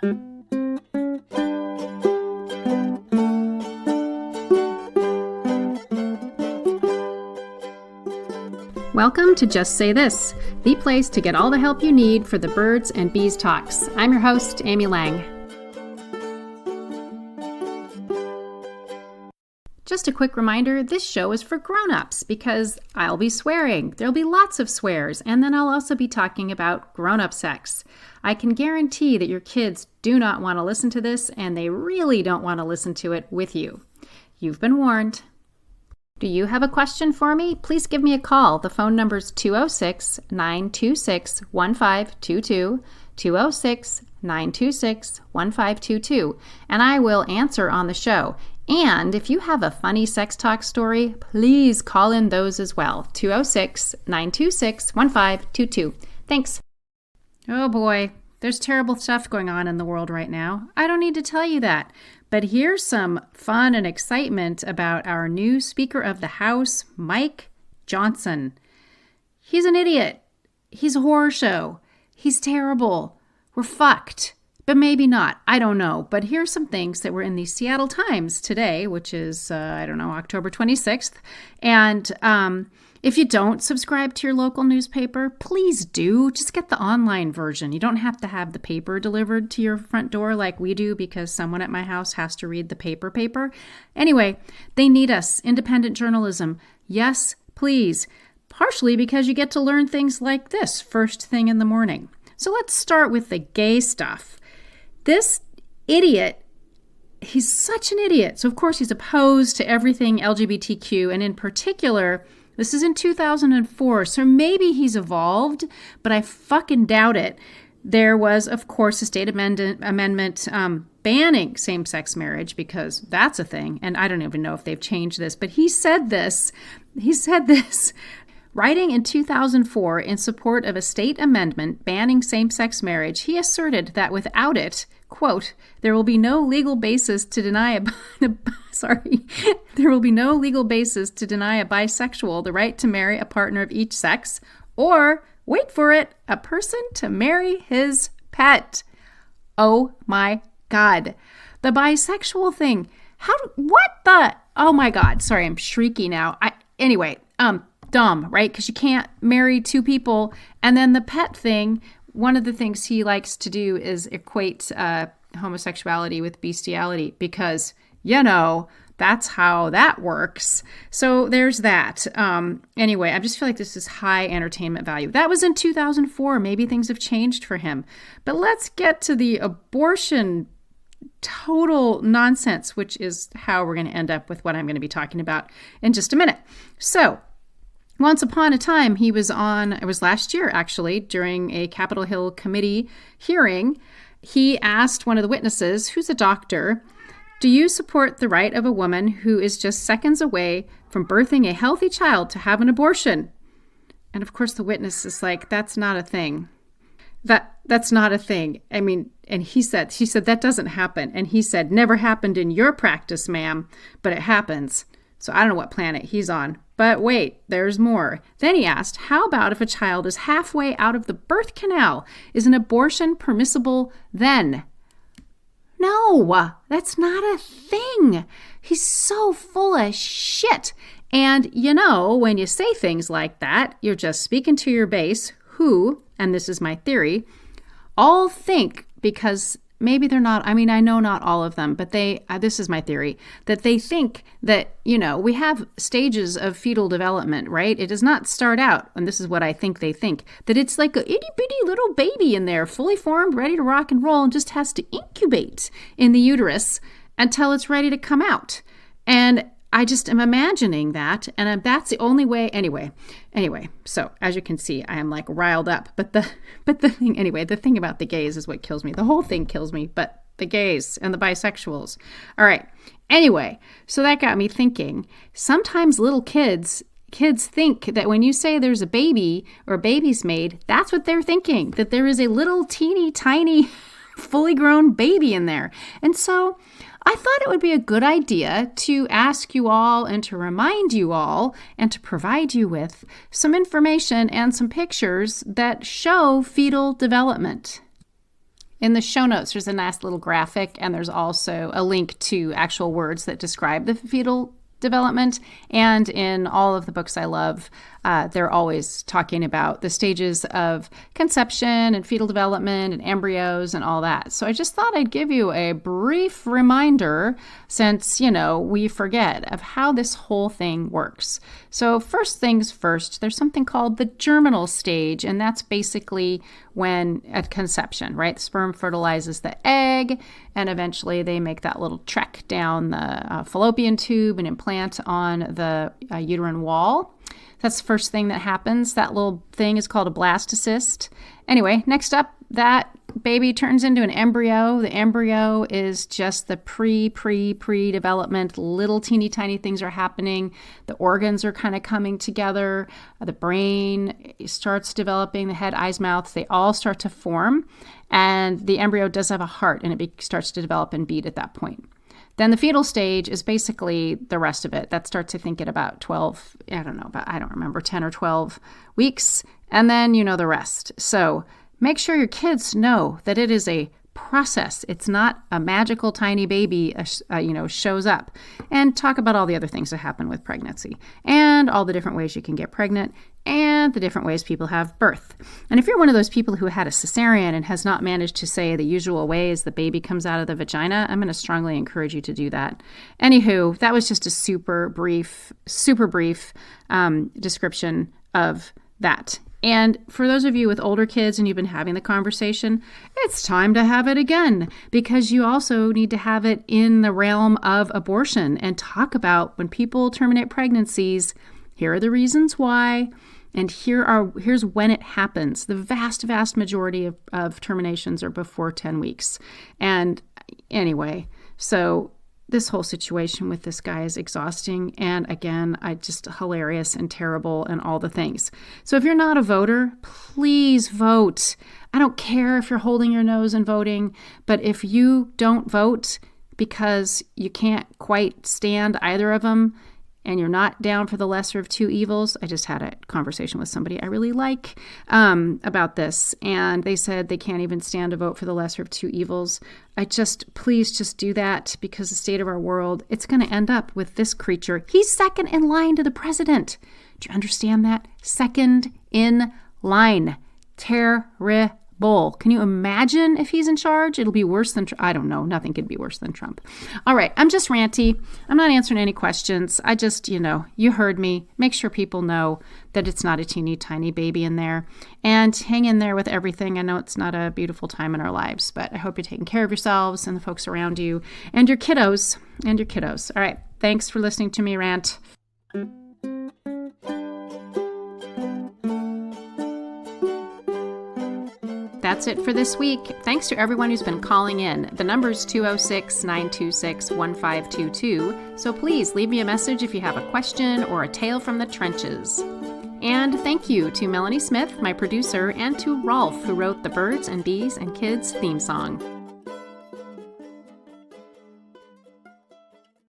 Welcome to Just Say This, the place to get all the help you need for the birds and bees talks. I'm your host, Amy Lang. Just a quick reminder, this show is for grown-ups because I'll be swearing. There'll be lots of swears, and then I'll also be talking about grown-up sex. I can guarantee that your kids do not want to listen to this, and they really don't want to listen to it with you. You've been warned. Do you have a question for me? Please give me a call. The phone number is 206-926-1522, 206-926-1522, and I will answer on the show. And if you have a funny sex talk story, please call in those as well. 206-926-1522. Thanks. Oh boy, there's terrible stuff going on in the world right now. I don't need to tell you that. But here's some fun and excitement about our new Speaker of the House, Mike Johnson. He's an idiot. He's a horror show. He's terrible. We're fucked. But maybe not. I don't know. But here's some things that were in the Seattle Times today, which is, October 26th. And if you don't subscribe to your local newspaper, please do. Just get the online version. You don't have to have the paper delivered to your front door like we do because someone at my house has to read the paper. Anyway, they need us. Independent journalism. Yes, please. Partially because you get to learn things like this first thing in the morning. So let's start with the gay stuff. This idiot, he's such an idiot. So, of course, he's opposed to everything LGBTQ, and in particular, this is in 2004, so maybe he's evolved, but I fucking doubt it. There was, of course, a state amendment banning same-sex marriage because that's a thing, and I don't even know if they've changed this, but he said this. Writing in 2004 in support of a state amendment banning same-sex marriage, he asserted that without it, quote, there will be no legal basis to deny a bisexual the right to marry a partner of each sex, or, wait for it, a person to marry his pet. Oh my God. The bisexual thing. Oh my God. Sorry, I'm shrieky now. Dumb, right? Because you can't marry two people. And then the pet thing, one of the things he likes to do is equate homosexuality with bestiality because, that's how that works. So there's that. Anyway, I just feel like this is high entertainment value. That was in 2004. Maybe things have changed for him. But let's get to the abortion total nonsense, which is how we're going to end up with what I'm going to be talking about in just a minute. So, once upon a time, it was last year actually, during a Capitol Hill committee hearing, he asked one of the witnesses, who's a doctor, do you support the right of a woman who is just seconds away from birthing a healthy child to have an abortion? And of course the witness is like, that's not a thing. That's not a thing. I mean, and she said, that doesn't happen. And he said, never happened in your practice, ma'am, but it happens. So I don't know what planet he's on. But wait, there's more. Then he asked, how about if a child is halfway out of the birth canal? Is an abortion permissible then? No, that's not a thing. He's so full of shit. And when you say things like that, you're just speaking to your base who, and this is my theory, all think because maybe they're not, I know not all of them, but this is my theory, that they think that, we have stages of fetal development, right? It does not start out, and this is what I think they think, that it's like a itty bitty little baby in there, fully formed, ready to rock and roll, and just has to incubate in the uterus until it's ready to come out. And I just am imagining that, and that's the only way. Anyway, so as you can see, I am like riled up. But the thing about the gays is what kills me. The whole thing kills me, but the gays and the bisexuals. All right. Anyway, so that got me thinking. Sometimes little kids think that when you say there's a baby or a baby's made, that's what they're thinking, that there is a little teeny tiny fully grown baby in there. And so I thought it would be a good idea to ask you all and to remind you all and to provide you with some information and some pictures that show fetal development. In the show notes, there's a nice little graphic, and there's also a link to actual words that describe the fetal development. And in all of the books I love, they're always talking about the stages of conception and fetal development and embryos and all that. So I just thought I'd give you a brief reminder, since, we forget, of how this whole thing works. So first things first, there's something called the germinal stage, and that's basically when at conception, right? The sperm fertilizes the egg, and eventually they make that little trek down the fallopian tube and implant on the uterine wall. That's the first thing that happens. That little thing is called a blastocyst. Anyway, next up, that baby turns into an embryo. The embryo is just the pre-development. Little teeny tiny things are happening. The organs are kind of coming together. The brain starts developing, the head, eyes, mouth, they all start to form. And the embryo does have a heart, and it starts to develop and beat at that point. Then the fetal stage is basically the rest of it. That starts, I think, at about 12, I don't remember, 10 or 12 weeks. And then the rest. So make sure your kids know that it is a process. It's not a magical tiny baby, shows up. And talk about all the other things that happen with pregnancy and all the different ways you can get pregnant and the different ways people have birth. And if you're one of those people who had a cesarean and has not managed to say the usual ways the baby comes out of the vagina, I'm going to strongly encourage you to do that. Anywho, that was just a super brief description of that. And for those of you with older kids and you've been having the conversation, it's time to have it again, because you also need to have it in the realm of abortion and talk about when people terminate pregnancies, here are the reasons why, and here's when it happens. The vast majority of terminations are before 10 weeks. And anyway, so this whole situation with this guy is exhausting. And again, just hilarious and terrible and all the things. So if you're not a voter, please vote. I don't care if you're holding your nose and voting, but if you don't vote because you can't quite stand either of them, and you're not down for the lesser of two evils. I just had a conversation with somebody I really like about this, and they said they can't even stand to vote for the lesser of two evils. Please just do that, because the state of our world, it's going to end up with this creature. He's second in line to the president. Do you understand that? Second in line. Terrible. Can you imagine if he's in charge? It'll be worse than, I don't know. Nothing could be worse than Trump. All right. I'm just ranty. I'm not answering any questions. I just, you heard me. Make sure people know that it's not a teeny tiny baby in there, and hang in there with everything. I know it's not a beautiful time in our lives, but I hope you're taking care of yourselves and the folks around you and your kiddos. All right. Thanks for listening to me rant. That's it for this week. Thanks to everyone who's been calling in. The number's 206-926-1522, so please leave me a message if you have a question or a tale from the trenches. And thank you to Melanie Smith, my producer, and to Rolf, who wrote the Birds and Bees and Kids theme song.